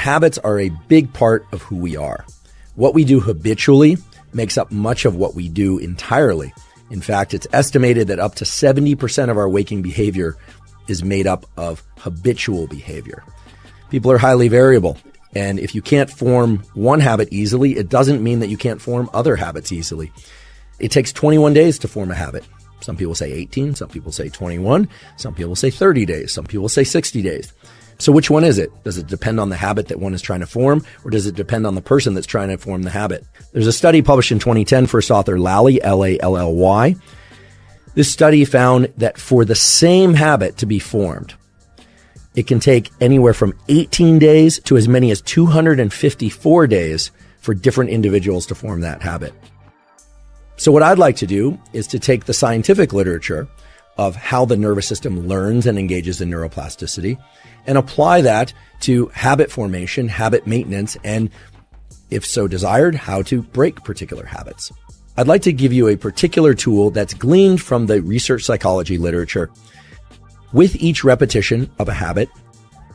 Habits are a big part of who we are. What we do habitually makes up much of what we do entirely. In fact, it's estimated that up to 70% of our waking behavior is made up of habitual behavior. People are highly variable, and if you can't form one habit easily, it doesn't mean that you can't form other habits easily. It takes 21 days to form a habit. Some people say 18, some people say 21, some people say 30 days, some people say 60 days. So which one is it? Does it depend on the habit that one is trying to form, or does it depend on the person that's trying to form the habit? There's a study published in 2010, first author Lally, L-A-L-L-Y. This study found that for the same habit to be formed, it can take anywhere from 18 days to as many as 254 days for different individuals to form that habit. So what I'd like to do is to take the scientific literature of how the nervous system learns and engages in neuroplasticity and apply that to habit formation, habit maintenance, and if so desired, how to break particular habits. I'd like to give you a particular tool that's gleaned from the research psychology literature. With each repetition of a habit,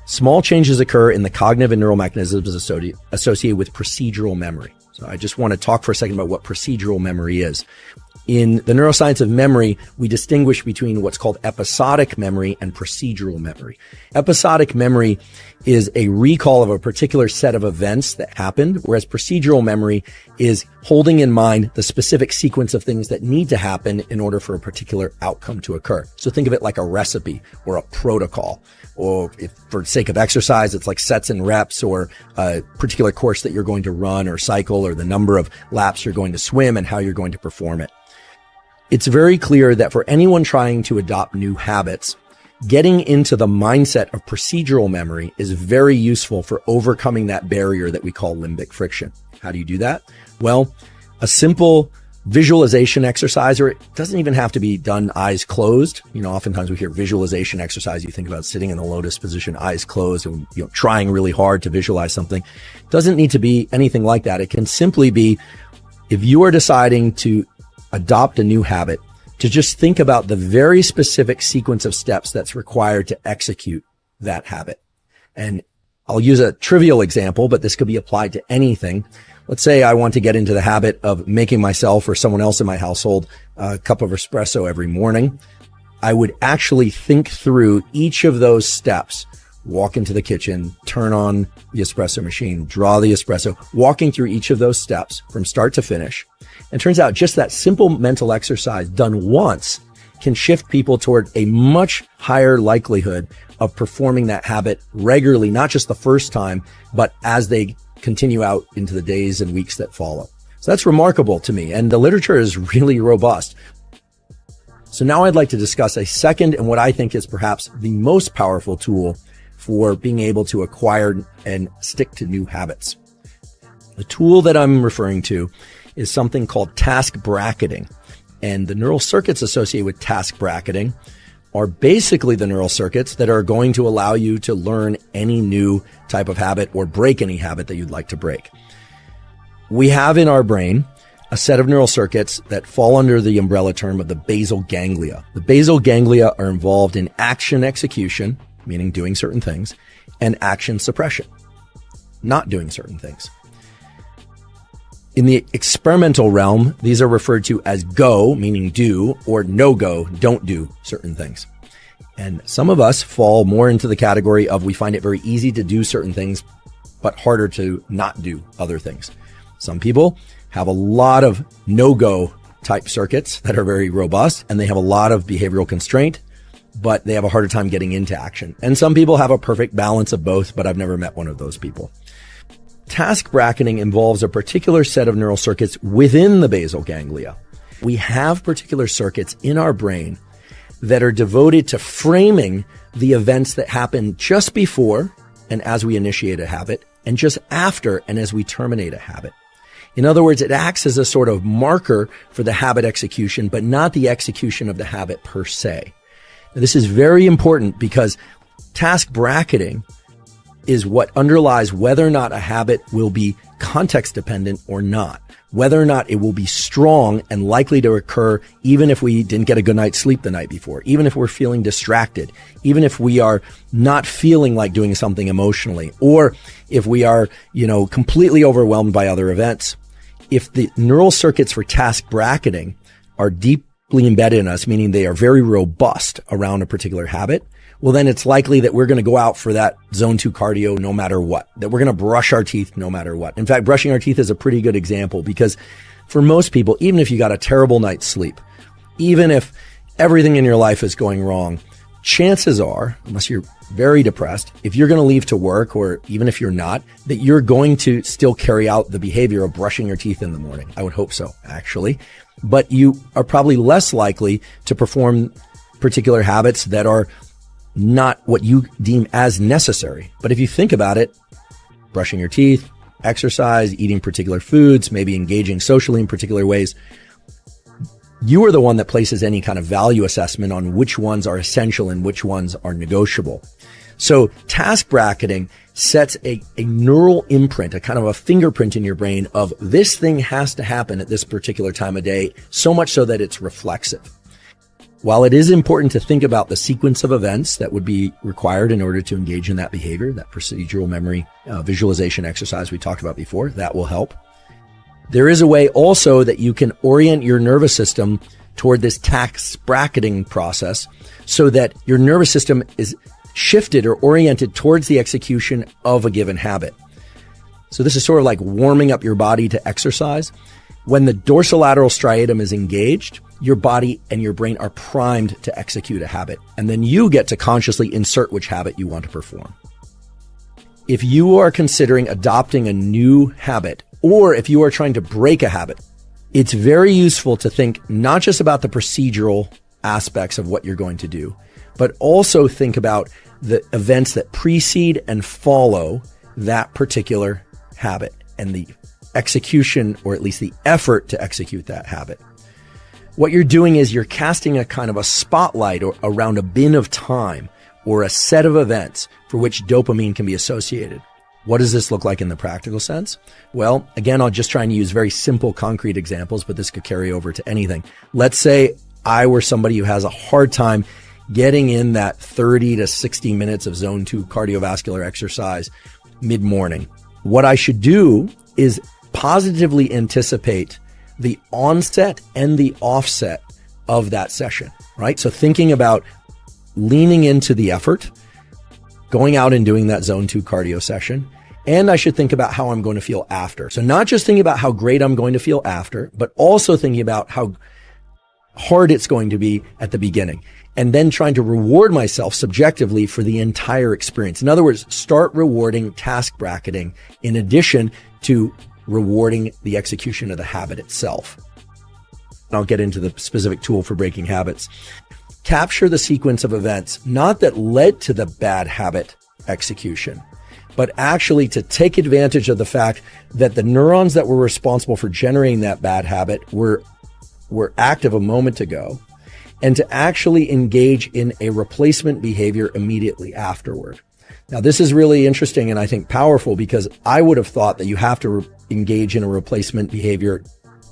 small changes occur in the cognitive and neural mechanisms associated with procedural memory. So I just want to talk for a second about what procedural memory is. In the neuroscience of memory, we distinguish between what's called episodic memory and procedural memory. Episodic memory is a recall of a particular set of events that happened, whereas procedural memory is holding in mind the specific sequence of things that need to happen in order for a particular outcome to occur. So think of it like a recipe or a protocol, or if for the sake of exercise, it's like sets and reps, or a particular course that you're going to run or cycle, or the number of laps you're going to swim and how you're going to perform it. It's very clear that for anyone trying to adopt new habits, getting into the mindset of procedural memory is very useful for overcoming that barrier that we call limbic friction. How do you do that? Well, a simple visualization exercise, or it doesn't even have to be done eyes closed. Oftentimes we hear visualization exercise. You think about sitting in the lotus position, eyes closed, and trying really hard to visualize something. It doesn't need to be anything like that. It can simply be, if you are deciding to adopt a new habit, to just think about the very specific sequence of steps that's required to execute that habit. And I'll use a trivial example, but this could be applied to anything. Let's say I want to get into the habit of making myself or someone else in my household a cup of espresso every morning. I would actually think through each of those steps. Walk into the kitchen, turn on the espresso machine, draw the espresso, walking through each of those steps from start to finish. And turns out just that simple mental exercise done once can shift people toward a much higher likelihood of performing that habit regularly, not just the first time, but as they continue out into the days and weeks that follow. So that's remarkable to me, and the literature is really robust. So now I'd like to discuss a second and what I think is perhaps the most powerful tool for being able to acquire and stick to new habits. The tool that I'm referring to is something called task bracketing. And the neural circuits associated with task bracketing are basically the neural circuits that are going to allow you to learn any new type of habit or break any habit that you'd like to break. We have in our brain a set of neural circuits that fall under the umbrella term of the basal ganglia. The basal ganglia are involved in action execution, meaning doing certain things, and action suppression, not doing certain things. In the experimental realm, these are referred to as go, meaning do, or no go, don't do certain things. And some of us fall more into the category of we find it very easy to do certain things, but harder to not do other things. Some people have a lot of no-go type circuits that are very robust, and they have a lot of behavioral constraint, but they have a harder time getting into action. And some people have a perfect balance of both, but I've never met one of those people. Task bracketing involves a particular set of neural circuits within the basal ganglia. We have particular circuits in our brain that are devoted to framing the events that happen just before and as we initiate a habit, and just after and as we terminate a habit. In other words, it acts as a sort of marker for the habit execution, but not the execution of the habit per se. This is very important because task bracketing is what underlies whether or not a habit will be context dependent or not, whether or not it will be strong and likely to occur even if we didn't get a good night's sleep the night before, even if we're feeling distracted, even if we are not feeling like doing something emotionally, or if we are, completely overwhelmed by other events. If the neural circuits for task bracketing are deeply embedded in us, meaning they are very robust around a particular habit, well, then it's likely that we're going to go out for that zone 2 cardio no matter what, that we're going to brush our teeth no matter what. In fact, brushing our teeth is a pretty good example because for most people, even if you got a terrible night's sleep, even if everything in your life is going wrong, chances are, unless you're very depressed, if you're going to leave to work, or even if you're not, that you're going to still carry out the behavior of brushing your teeth in the morning. I would hope so, actually. But you are probably less likely to perform particular habits that are not what you deem as necessary. But if you think about it, brushing your teeth, exercise, eating particular foods, maybe engaging socially in particular ways, you are the one that places any kind of value assessment on which ones are essential and which ones are negotiable. So task bracketing sets a neural imprint, a kind of a fingerprint in your brain of this thing has to happen at this particular time of day, so much so that it's reflexive. While it is important to think about the sequence of events that would be required in order to engage in that behavior, that procedural memory visualization exercise we talked about before, that will help. There is a way also that you can orient your nervous system toward this task bracketing process so that your nervous system is shifted or oriented towards the execution of a given habit. So this is sort of like warming up your body to exercise. When the dorsolateral striatum is engaged, your body and your brain are primed to execute a habit. And then you get to consciously insert which habit you want to perform. If you are considering adopting a new habit, or if you are trying to break a habit, it's very useful to think not just about the procedural aspects of what you're going to do, but also think about the events that precede and follow that particular habit and the execution, or at least the effort to execute that habit. What you're doing is you're casting a kind of a spotlight around a bin of time or a set of events for which dopamine can be associated. What does this look like in the practical sense? Well, again, I'll just try and use very simple, concrete examples, but this could carry over to anything. Let's say I were somebody who has a hard time getting in that 30 to 60 minutes of zone 2 cardiovascular exercise mid-morning. What I should do is positively anticipate the onset and the offset of that session, right? So thinking about leaning into the effort, going out and doing that zone 2 cardio session, and I should think about how I'm going to feel after. So not just thinking about how great I'm going to feel after, but also thinking about how hard it's going to be at the beginning, and then trying to reward myself subjectively for the entire experience. In other words, start rewarding task bracketing in addition to rewarding the execution of the habit itself. And I'll get into the specific tool for breaking habits. Capture the sequence of events, not that led to the bad habit execution, but actually to take advantage of the fact that the neurons that were responsible for generating that bad habit were active a moment ago, and to actually engage in a replacement behavior immediately afterward. Now, this is really interesting and I think powerful, because I would have thought that you have to engage in a replacement behavior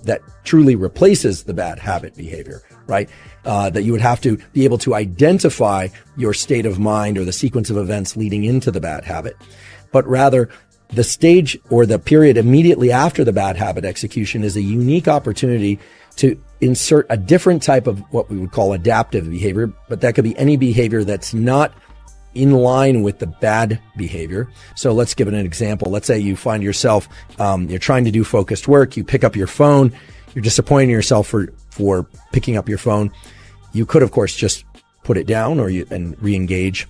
that truly replaces the bad habit behavior, right? That you would have to be able to identify your state of mind or the sequence of events leading into the bad habit, but rather the stage or the period immediately after the bad habit execution is a unique opportunity to insert a different type of what we would call adaptive behavior, but that could be any behavior that's not in line with the bad behavior. So let's give it an example. Let's say you find yourself, you're trying to do focused work. You pick up your phone. You're disappointing yourself for picking up your phone. You could, of course, just put it down and re-engage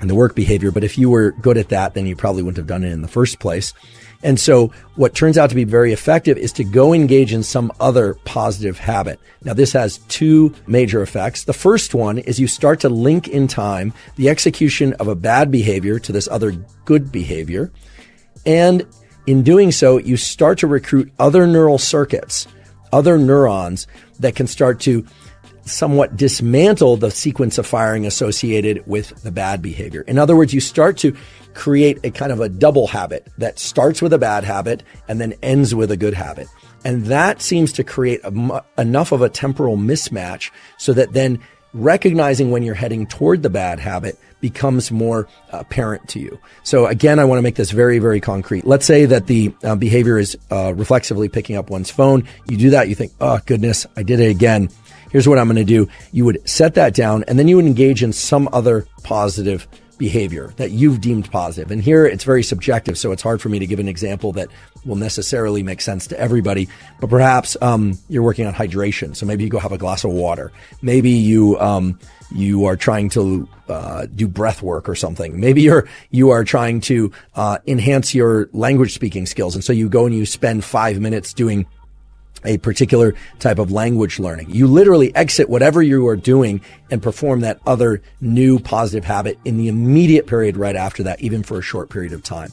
in the work behavior. But if you were good at that, then you probably wouldn't have done it in the first place. And so what turns out to be very effective is to go engage in some other positive habit. Now, this has two major effects. The first one is you start to link in time the execution of a bad behavior to this other good behavior. And in doing so, you start to recruit other neural circuits, other neurons that can start to somewhat dismantle the sequence of firing associated with the bad behavior. In other words, you start to create a kind of a double habit that starts with a bad habit and then ends with a good habit. And that seems to create enough of a temporal mismatch so that then recognizing when you're heading toward the bad habit becomes more apparent to you. So again, I want to make this very, very concrete. Let's say that the behavior is reflexively picking up one's phone. You do that, you think, oh goodness, I did it again. Here's what I'm going to do. You would set that down and then you would engage in some other positive behavior that you've deemed positive. And here it's very subjective, so it's hard for me to give an example that will necessarily make sense to everybody. But perhaps you're working on hydration, so maybe you go have a glass of water. Maybe you are trying to do breath work or something. Maybe you are trying to enhance your language speaking skills, and so you go and you spend 5 minutes doing a particular type of language learning. You literally exit whatever you are doing and perform that other new positive habit in the immediate period right after that, even for a short period of time.